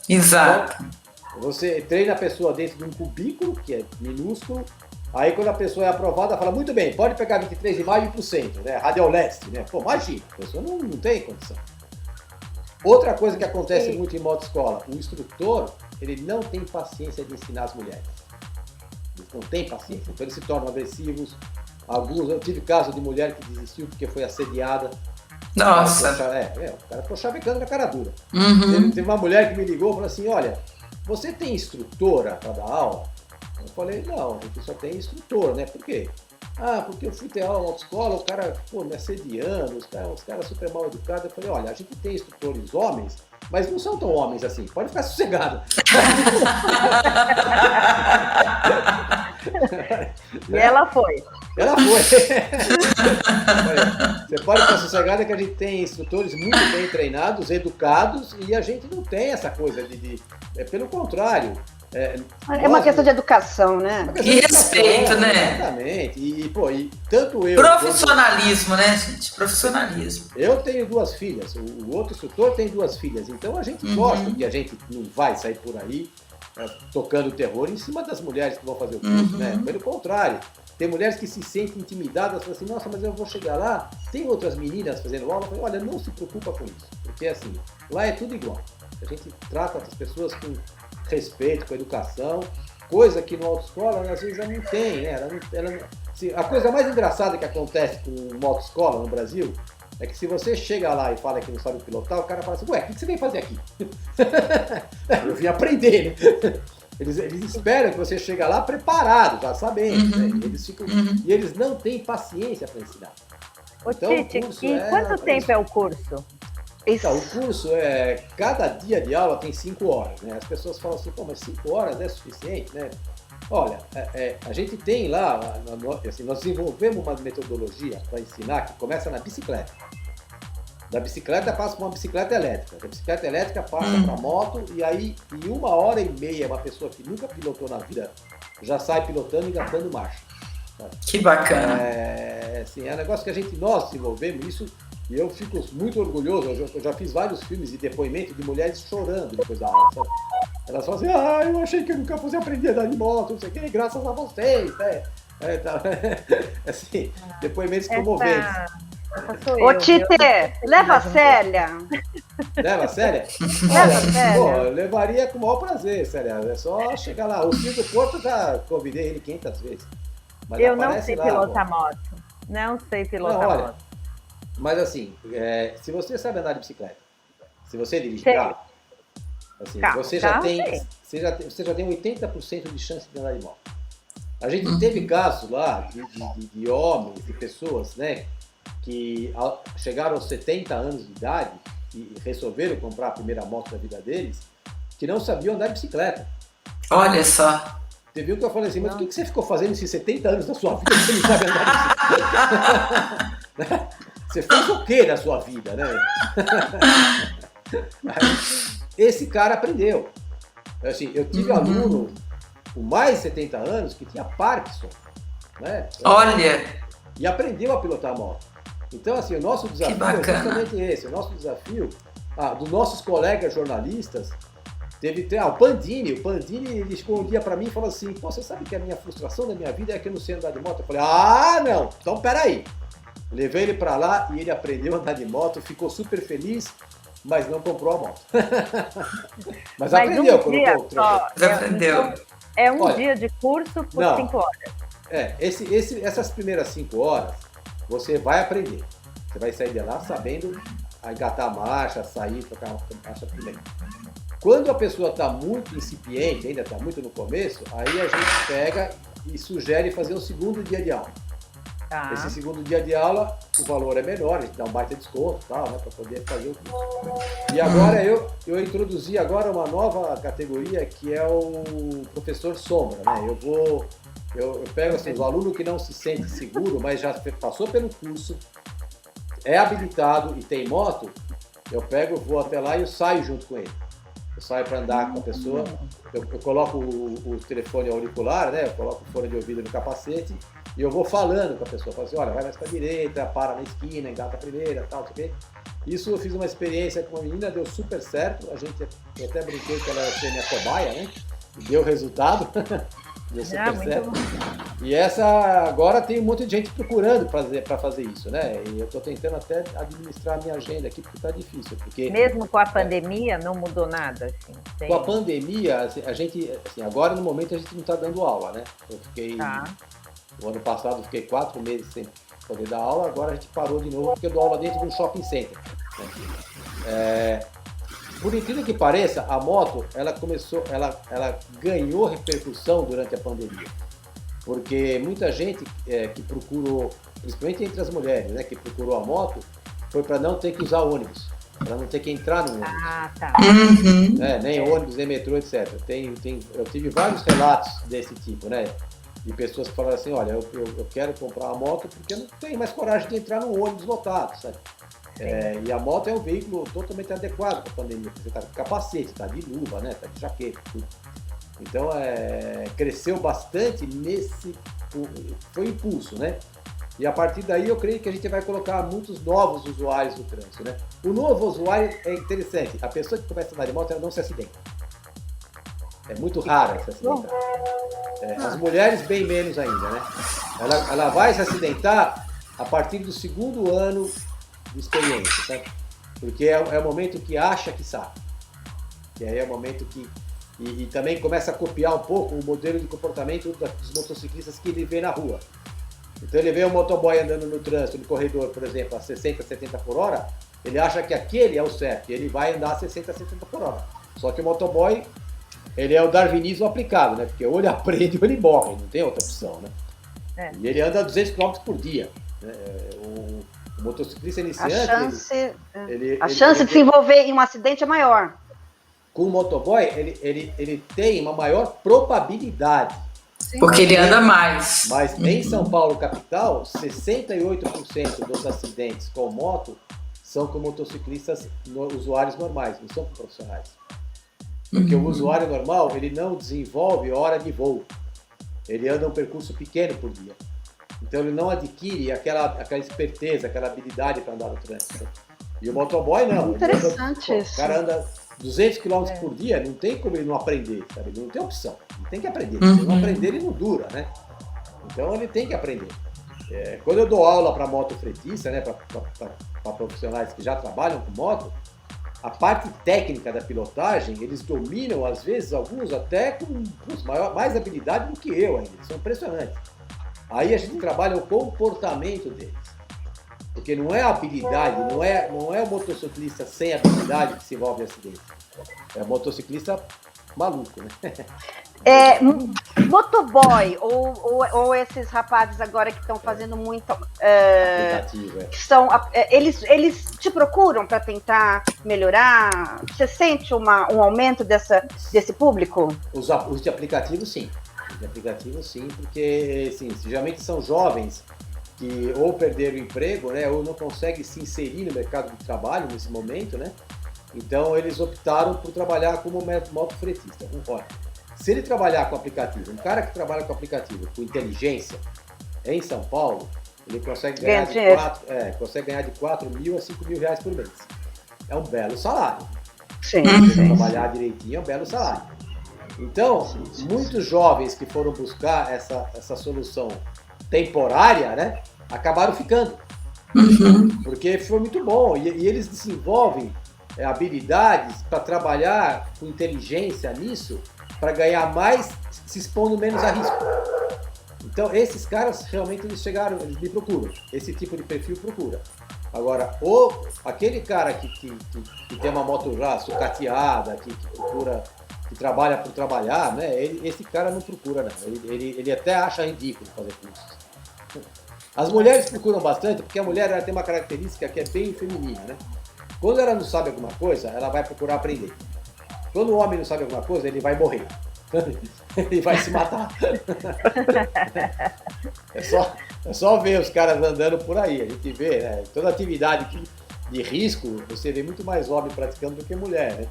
Exato. Então, você treina a pessoa dentro de um cubículo, que é minúsculo. Aí quando a pessoa é aprovada, fala, muito bem, pode pegar 23 de maio e ir para o centro, né? Radial Leste, né? Pô, imagina, a pessoa não tem condição. Outra coisa que acontece muito em motoescola, o instrutor, ele não tem paciência de ensinar as mulheres. Eles não têm paciência, então eles se tornam agressivos. Eu tive caso de mulher que desistiu porque foi assediada. Nossa! O cara ficou chavecando na cara dura. Teve uma mulher que me ligou e falou assim, olha, você tem instrutora para dar aula? Eu falei, não, a gente só tem instrutor, né? Por quê? Porque eu fui ter aula na autoescola, o cara, me assediando, os caras super mal educados. Eu falei, olha, a gente tem instrutores homens, mas não são tão homens assim, pode ficar sossegado. E ela foi. Ela foi. Você pode ficar sossegada que a gente tem instrutores muito bem treinados, educados, e a gente não tem essa coisa pelo contrário. É uma questão de educação, né? E respeito, né? Exatamente. E tanto eu... Profissionalismo, né, gente? Profissionalismo. Eu tenho 2 filhas, o outro instrutor tem 2 filhas, então a gente gosta que a gente não vai sair por aí tocando terror em cima das mulheres que vão fazer o curso, né? Pelo contrário, tem mulheres que se sentem intimidadas, falam assim, nossa, mas eu vou chegar lá, tem outras meninas fazendo aula, eu falo, olha, não se preocupa com isso, porque assim, lá é tudo igual. A gente trata as pessoas com respeito, com educação, coisa que na autoescola às vezes ela não tem, né? A coisa mais engraçada que acontece com motoescola no Brasil é que se você chega lá e fala que não sabe pilotar, o cara fala assim, ué, o que você vem fazer aqui? Eu vim aprender, né? Eles esperam que você chegue lá preparado, já sabendo, né? E eles não têm paciência para ensinar. Ô, então, Tite, e quanto tempo é o curso? Então, o curso cada dia de aula tem 5 horas, né? As pessoas falam assim, pô, mas 5 horas é suficiente, né? Olha, a gente tem lá, assim, nós desenvolvemos uma metodologia para ensinar que começa na bicicleta. Da bicicleta passa para uma bicicleta elétrica. Da bicicleta elétrica passa para a moto e aí em 1h30 uma pessoa que nunca pilotou na vida já sai pilotando e engatando marcha. Que bacana. Assim, é um negócio que nós desenvolvemos isso e eu fico muito orgulhoso. Eu já fiz vários filmes de depoimento de mulheres chorando depois da aula, sabe? Elas falam assim, eu achei que eu nunca fosse aprender a andar de moto, não sei o que, graças a vocês, né? Assim, depoimentos comoventes. Ô, Tite, leva a Célia. Leva a Célia? Leva a Célia. Pô, eu levaria com o maior prazer, Célia. É só chegar lá. O Ciro do Porto, já convidei ele 500 vezes. Mas eu não sei pilotar moto. Não sei pilotar moto. Mas assim, se você sabe andar de bicicleta, se você dirige carro, assim, você já tem 80% de chance de andar de moto. A gente teve casos lá de homens, de pessoas, né, que chegaram aos 70 anos de idade e resolveram comprar a primeira moto da vida deles, que não sabiam andar de bicicleta. Olha só. Você viu que eu falei assim, mas o que você ficou fazendo esses 70 anos da sua vida que você não sabe andar de bicicleta? Você fez o que na sua vida, né? Esse cara aprendeu. Assim, eu tive aluno com mais de 70 anos que tinha Parkinson, né? Olha! E aprendeu a pilotar a moto. Então, assim, o nosso desafio é justamente esse. O nosso desafio, dos nossos colegas jornalistas, o Pandini, ele chegou um dia pra mim e falou assim, pô, você sabe que a minha frustração da minha vida é que eu não sei andar de moto? Eu falei, não, então peraí. Levei ele pra lá e ele aprendeu a andar de moto, ficou super feliz, mas não comprou a moto. Mas aprendeu, colocou. Aprendeu. É um dia de curso por 5 horas. Essas primeiras 5 horas, você vai aprender. Você vai sair de lá sabendo engatar a marcha, sair, trocar a marcha primeiro. Quando a pessoa está muito incipiente, ainda está muito no começo, aí a gente pega e sugere fazer um segundo dia de aula. Esse segundo dia de aula, o valor é menor, a gente dá um baita desconto, tal, né, para poder fazer o curso. E agora eu introduzi agora uma nova categoria que é o professor sombra, né? Eu pego assim, o aluno que não se sente seguro, mas já passou pelo curso, é habilitado e tem moto, eu vou até lá e eu saio junto com ele. Eu saio para andar com a pessoa, eu coloco o telefone auricular, né? Eu coloco o fone de ouvido no capacete e eu vou falando com a pessoa. Falo assim, olha, vai mais para a direita, para na esquina, engata a primeira, tal, não sei o quê. Isso eu fiz uma experiência com uma menina, deu super certo. Eu até brinquei que ela ia ser minha cobaia, né? Deu resultado. Deu super certo. E agora tem um monte de gente procurando para fazer isso, né? E eu estou tentando até administrar a minha agenda aqui, porque está difícil. Porque, mesmo com a pandemia, não mudou nada? Assim, com a pandemia, a gente, assim, agora no momento a gente não está dando aula, né? Eu fiquei, no ano passado, eu fiquei 4 meses sem poder dar aula, agora a gente parou de novo, porque eu dou aula dentro de um shopping center. Né? Por incrível que pareça, a moto, ela ganhou repercussão durante a pandemia. Porque muita gente que procurou, principalmente entre as mulheres, né, que procurou a moto, foi para não ter que usar ônibus, para não ter que entrar no ônibus. Tá. Nem ônibus, nem metrô, etc. Eu tive vários relatos desse tipo, né? De pessoas que falaram assim, olha, eu quero comprar uma moto porque eu não tenho mais coragem de entrar num ônibus lotado, sabe? E a moto é um veículo totalmente adequado para a pandemia. Você está com capacete, está de luva, né? Está de jaqueta, tudo. Então, cresceu bastante foi impulso, né? E a partir daí eu creio que a gente vai colocar muitos novos usuários no trânsito, né? O novo usuário é interessante. A pessoa que começa a andar de moto, ela não se acidenta. É muito raro se acidentar. As mulheres bem menos ainda, né? Ela vai se acidentar a partir do 2º ano de experiência, certo? Porque é o momento que acha que sabe. E aí é o momento que... E também começa a copiar um pouco o modelo de comportamento dos motociclistas que ele vê na rua. Então ele vê um motoboy andando no trânsito, no corredor, por exemplo, a 60, 70 por hora, ele acha que aquele é o certo, e ele vai andar a 60, 70 por hora. Só que o motoboy, ele é o darwinismo aplicado, né? Porque ou ele aprende ou ele morre, não tem outra opção, né? E ele anda a 200 km por dia. Né? O motociclista iniciante... A chance de se envolver em um acidente é maior. Com o motoboy, ele tem uma maior probabilidade. Porque ele anda mais. Mas em São Paulo, capital, 68% dos acidentes com moto são com motociclistas usuários normais, não são com profissionais. Porque o usuário normal, ele não desenvolve hora de voo. Ele anda um percurso pequeno por dia. Então ele não adquire aquela esperteza, aquela habilidade para andar no trânsito. E o motoboy não. Interessante isso. O cara anda 200 km por dia, não tem como ele não aprender, sabe? Ele não tem opção. Ele tem que aprender. Se ele não aprender, ele não dura, né? Então ele tem que aprender. Quando eu dou aula para motofretista, né, para profissionais que já trabalham com moto, a parte técnica da pilotagem, eles dominam, às vezes, alguns até com mais habilidade do que eu ainda. São impressionantes. Aí a gente trabalha o comportamento deles. Porque não é a habilidade, não é o motociclista sem habilidade que se envolve em acidente. É o motociclista maluco, né? Motoboy ou esses rapazes agora que estão fazendo muito aplicativo, eles te procuram para tentar melhorar? Você sente um aumento desse público? Os de aplicativo, sim. Os de aplicativo, sim, porque sim, geralmente são jovens que ou perderam o emprego, né, ou não conseguem se inserir no mercado de trabalho nesse momento, né? Então eles optaram por trabalhar como motofretista. Se ele trabalhar com aplicativo, um cara que trabalha com aplicativo, com inteligência, em São Paulo, ele consegue ganhar de 4 mil a 5 mil reais por mês. É um belo salário. Sim. Se trabalhar direitinho, é um belo salário. Então, muitos jovens que foram buscar essa solução temporária, né, acabaram ficando. Porque foi muito bom. E eles desenvolvem habilidades para trabalhar com inteligência nisso, para ganhar mais, se expondo menos a risco. Então, esses caras realmente eles me procuram. Esse tipo de perfil procura. Agora, aquele cara que tem uma moto já sucateada, que procura, que trabalha por trabalhar, né? Esse cara não procura, não. Ele até acha ridículo fazer cursos. As mulheres procuram bastante, porque a mulher ela tem uma característica que é bem feminina, né? Quando ela não sabe alguma coisa, ela vai procurar aprender. Quando o homem não sabe alguma coisa, ele vai morrer. Ele vai se matar. É só ver os caras andando por aí. A gente vê, né? Toda atividade de risco, você vê muito mais homem praticando do que mulher, né?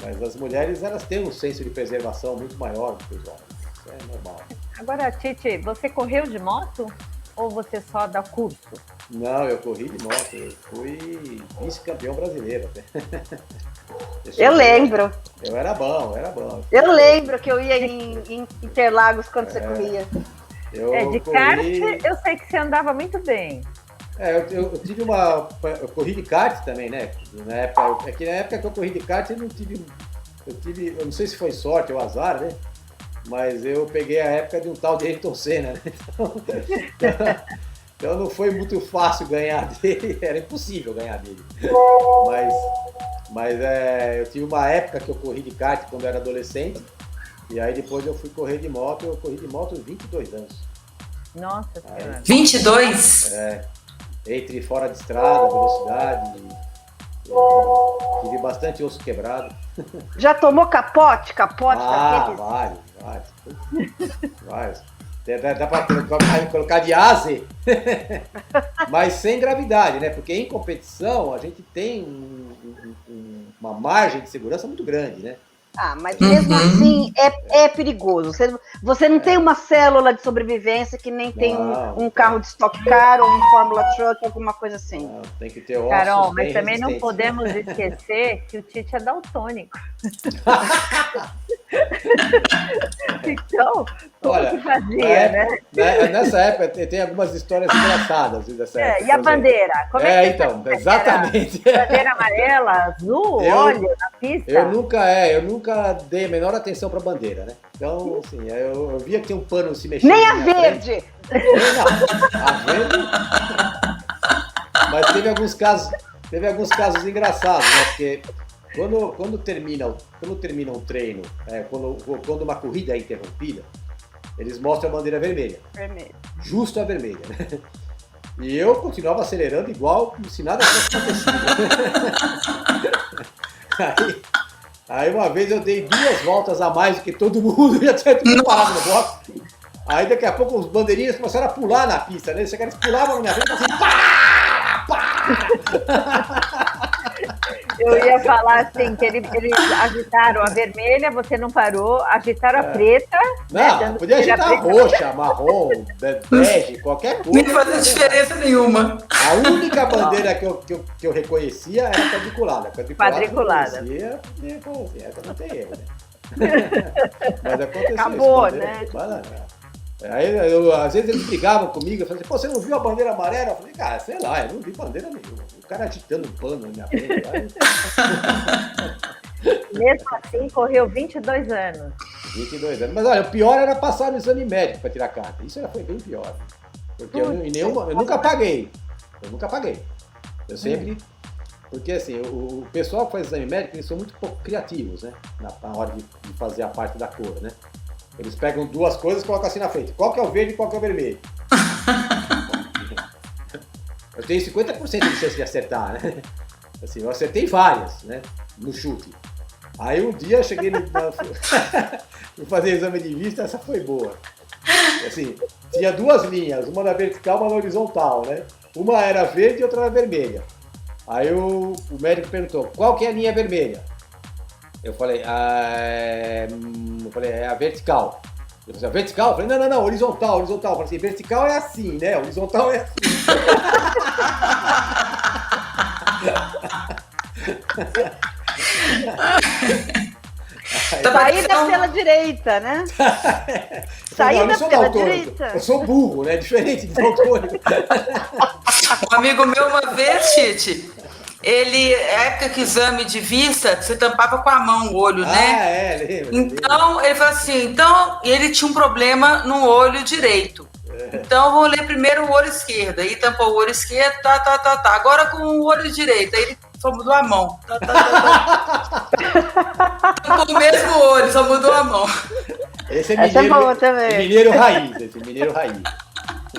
Mas as mulheres, elas têm um senso de preservação muito maior do que os homens. Isso é normal. Agora, Tite, você correu de moto ou você só dá curso? Não, eu corri de moto. Eu fui vice-campeão brasileiro até. Eu lembro. Eu era bom. Eu lembro que eu ia em Interlagos quando você corria. De kart, eu sei que você andava muito bem. Eu tive eu corri de kart também, né? Na época que eu corri de kart, eu não sei se foi sorte ou azar, né? Mas eu peguei a época de um tal de Ayrton Senna, né? Então não foi muito fácil ganhar dele, era impossível ganhar dele. Mas eu tive uma época que eu corri de kart quando eu era adolescente, e aí depois eu fui correr de moto, eu corri de moto 22 anos. Nossa Senhora. 22? Entre fora de estrada, velocidade, tive bastante osso quebrado. Já tomou capote? Vários. Dá para colocar de ase, mas sem gravidade, né? Porque em competição a gente tem uma margem de segurança muito grande, né? Mas mesmo assim é perigoso. Você não tem uma célula de sobrevivência que nem tem um carro de Stock Car ou um Fórmula Truck, alguma coisa assim. Não, tem que ter ossos. Carol, mas também não podemos esquecer que o Tite é daltônico. Então, como Olha, que fazia, né? Nessa época tem algumas histórias engraçadas dessa época. E a bandeira? Como é que então, exatamente. Bandeira amarela, azul, óleo na pista? Eu nunca dei a menor atenção pra bandeira, né? Então, assim, eu via que tinha um pano se mexendo. Nem a verde! Não, a verde. Mas teve alguns casos engraçados, né? Porque quando termina um treino, quando uma corrida é interrompida, eles mostram a bandeira vermelha. Justo a vermelha, né? E eu continuava acelerando igual se nada tivesse acontecido. Aí uma vez eu dei 2 voltas a mais do que todo mundo, já tinha tudo parado no box. Aí daqui a pouco os bandeirinhas começaram a pular na pista, né? Eles pulavam na minha frente assim, Eu ia falar assim, que eles agitaram a vermelha, você não parou, agitaram a preta. Não, né, podia agitar a roxa, marrom, bege, qualquer coisa. Não fazia diferença nenhuma. A única bandeira que eu reconhecia era a quadriculada. Quadriculada. Essa não tem erro, né? Mas aconteceu Acabou, isso, né? Aí, às vezes eles brigavam comigo, eu falei, pô, você não viu a bandeira amarela? Eu falei, cara, sei lá, eu não vi bandeira nenhuma. O cara agitando um pano na minha frente. Mesmo assim, correu 22 anos. 22 anos. Mas olha, o pior era passar no exame médico para tirar carta. Isso já foi bem pior. Porque eu nunca paguei. Eu sempre... Porque assim, o pessoal que faz exame médico, eles são muito pouco criativos, né? Na hora de fazer a parte da cor, né? Eles pegam 2 coisas e colocam assim na frente. Qual que é o verde e qual que é o vermelho? Eu tenho 50% de chance de acertar, né? Assim, eu acertei várias, né? No chute. Aí um dia eu cheguei fui fazer exame de vista, essa foi boa. Assim, tinha 2 linhas, uma na vertical e uma na horizontal, né? Uma era verde e outra era vermelha. Aí o médico perguntou, qual que é a linha vermelha? Eu falei, é a vertical. Eu falei, a vertical? Eu falei, não, horizontal. Eu falei assim, vertical é assim, né? Horizontal é assim. Saída pela direita, né? Saída pela direita. Eu sou burro, né? Diferente de doutor. Um amigo meu, uma vez, Tite, a época que exame de vista, você tampava com a mão o olho, né? Lembro. Então, ele falou assim, ele tinha um problema no olho direito. Então, vou ler primeiro o olho esquerdo. Aí tampou o olho esquerdo, tá. Agora com o olho direito. Aí ele só mudou a mão. Tampou o mesmo olho, só mudou a mão. Esse é mineiro, boa também. Mineiro raiz, mineiro raiz.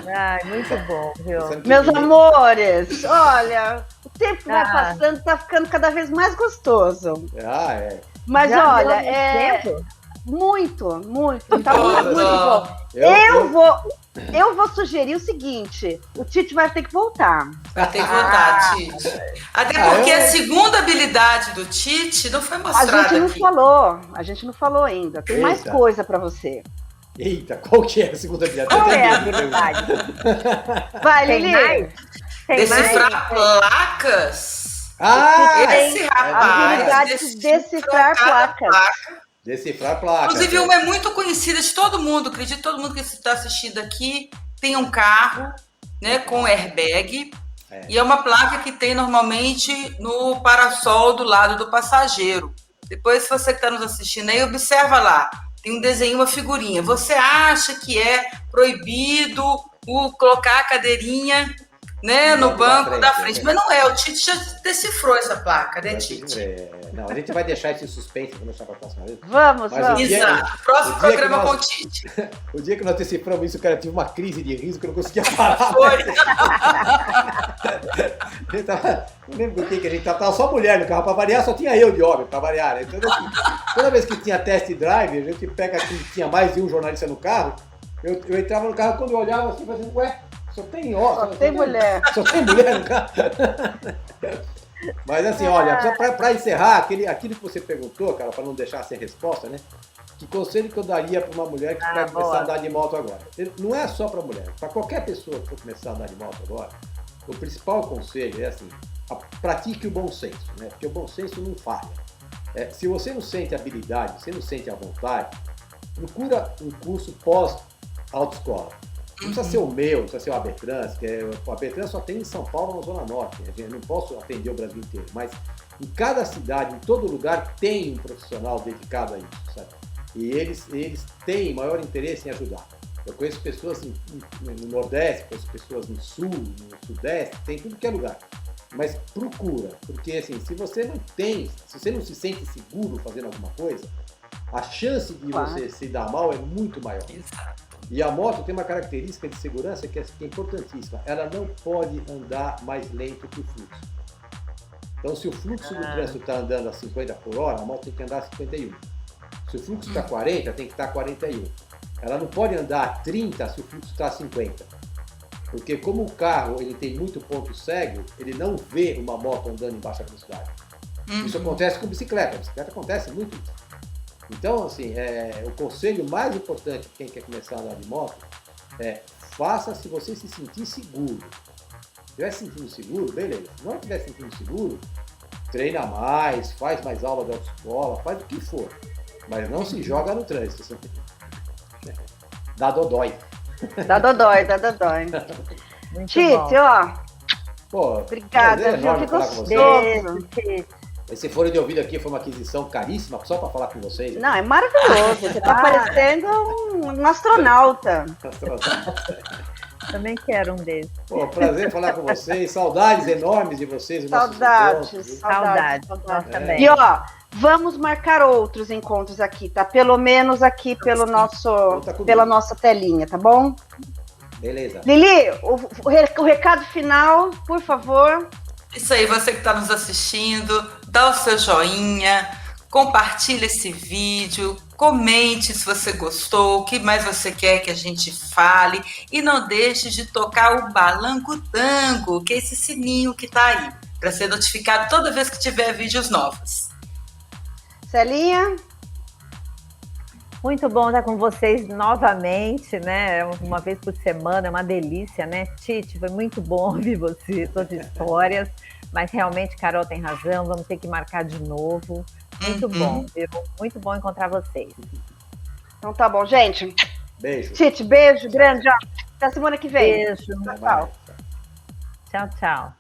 Ai, muito bom, viu? Meus amores, olha, o tempo vai passando, tá ficando cada vez mais gostoso. Mas já olha, tempo? Muito, tá muito bom. Eu vou sugerir o seguinte, o Tite vai ter que voltar. Vai ter que voltar, Tite. Até porque a segunda habilidade do Tite não foi mostrada A gente não falou ainda. Tem mais coisa pra você. Eita, qual que é a segunda habilidade? Qual é a habilidade? Vai, Lili. Decifrar placas? Esse rapaz. Habilidade de decifrar placas. Decifrar placas. Inclusive, uma é muito conhecida de todo mundo, acredito que todo mundo que está assistindo aqui tem um carro, né, com airbag. E é uma placa que tem normalmente no parasol do lado do passageiro. Depois, se você que está nos assistindo aí, observa lá. Tem um desenho, uma figurinha. Você acha que é proibido colocar a cadeirinha, né, no banco da frente? Mas não é, o Tite já decifrou essa placa, né, Tite? Não, a gente vai deixar esse suspense, vamos deixar para a próxima vez. Vamos. Exato, próximo programa com o Tite. O dia que nós deciframos isso, o cara tive uma crise de riso que eu não conseguia parar. Foi. Não lembro do que a gente tava só mulher no carro, para variar, só tinha eu de homem, para variar. Né? Então, assim, toda vez que tinha test drive, a gente pega que tinha mais de um jornalista no carro, eu entrava no carro, quando eu olhava assim, fazendo, ué, só tem mulher. Só tem mulher no carro. Mas assim, olha, só para encerrar, aquilo que você perguntou, cara, para não deixar sem resposta, né? Que conselho que eu daria para uma mulher que vai começar a andar de moto agora? Não é só para mulher, para qualquer pessoa que for começar a andar de moto agora, o principal conselho é assim, pratique o bom senso, né? Porque o bom senso não falha. Se você não sente habilidade, você não sente a vontade, procura um curso pós-autoescola. Não precisa ser o meu, não precisa ser o Abetrans, o Abetrans só tem em São Paulo, na Zona Norte. Eu não posso atender o Brasil inteiro, mas em cada cidade, em todo lugar, tem um profissional dedicado a isso, sabe? E eles têm maior interesse em ajudar. Eu conheço pessoas no Nordeste, conheço pessoas no Sul, no Sudeste, tem tudo que é lugar. Mas procura, porque assim, se você não se sente seguro fazendo alguma coisa, a chance de você se dar mal é muito maior. Exato. E a moto tem uma característica de segurança que é importantíssima. Ela não pode andar mais lento que o fluxo. Então, se o fluxo do trânsito está andando a 50 por hora, a moto tem que andar a 51. Se o fluxo está a 40, tem que estar a 41. Ela não pode andar a 30 se o fluxo está a 50. Porque como o carro ele tem muito ponto cego, ele não vê uma moto andando em baixa velocidade. Isso acontece com bicicleta. A bicicleta acontece muito isso. Então, assim, o conselho mais importante para quem quer começar a andar de moto é faça se você se sentir seguro. Se estiver se sentindo seguro, beleza. Se não estiver se sentindo seguro, treina mais, faz mais aula de autoescola, faz o que for. Mas não se joga no trânsito. Dá dodói. Dá dodói. Tite, ó. Pô, obrigada, viu? Que gostoso. Esse fone de ouvido aqui foi uma aquisição caríssima, só para falar com vocês. Não, é maravilhoso. Você tá parecendo um astronauta. Também quero um desses. Pô, prazer falar com vocês. Saudades enormes de vocês. Saudades. Nós também. E ó, vamos marcar outros encontros aqui, tá? Pelo menos aqui pela nossa telinha, tá bom? Beleza. Lili, o recado final, por favor. Isso aí, você que está nos assistindo, dá o seu joinha, compartilha esse vídeo, comente se você gostou, o que mais você quer que a gente fale, e não deixe de tocar o balango-tango, que é esse sininho que está aí, para ser notificado toda vez que tiver vídeos novos. Celinha? Muito bom estar com vocês novamente, né? Uma vez por semana, é uma delícia, né? Tite, foi muito bom ouvir você, suas histórias, mas realmente, Carol tem razão, vamos ter que marcar de novo. Muito bom, viu? Muito bom encontrar vocês. Então tá bom, gente. Beijo. Tite, beijo grande, ó. Até semana que vem. Beijo. Tchau. Tchau, tchau.